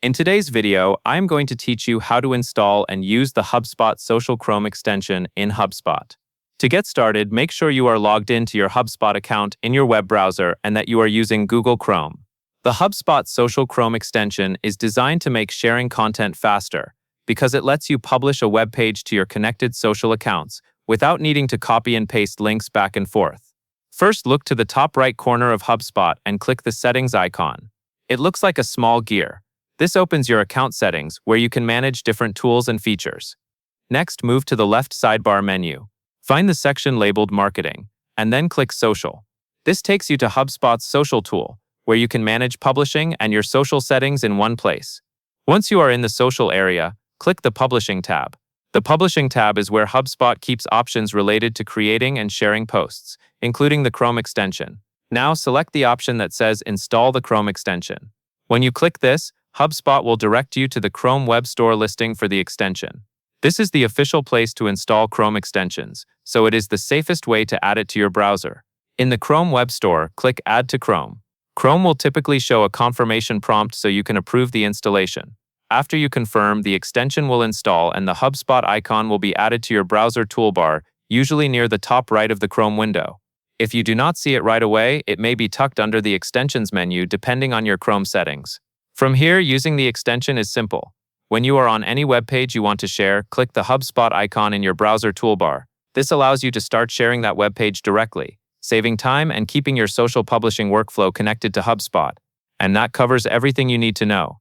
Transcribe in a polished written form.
In today's video, I'm going to teach you how to install and use the Hubspot Social Chrome extension in Hubspot. To get started, make sure you are logged into your Hubspot account in your web browser and that you are using Google Chrome. The Hubspot Social Chrome extension is designed to make sharing content faster because it lets you publish a web page to your connected social accounts without needing to copy and paste links back and forth. First, look to the top right corner of Hubspot and click the settings icon. It looks like a small gear. This opens your account settings where you can manage different tools and features. Next, move to the left sidebar menu. Find the section labeled Marketing, and then click Social. This takes you to HubSpot's Social tool, where you can manage publishing and your social settings in one place. Once you are in the social area, click the Publishing tab. The Publishing tab is where HubSpot keeps options related to creating and sharing posts, including the Chrome extension. Now select the option that says Install the Chrome extension. When you click this, HubSpot will direct you to the Chrome Web Store listing for the extension. This is the official place to install Chrome extensions, so it is the safest way to add it to your browser. In the Chrome Web Store, click Add to Chrome. Chrome will typically show a confirmation prompt so you can approve the installation. After you confirm, the extension will install and the HubSpot icon will be added to your browser toolbar, usually near the top right of the Chrome window. If you do not see it right away, it may be tucked under the Extensions menu depending on your Chrome settings. From here, using the extension is simple. When you are on any web page you want to share, click the HubSpot icon in your browser toolbar. This allows you to start sharing that web page directly, saving time and keeping your social publishing workflow connected to HubSpot. And that covers everything you need to know.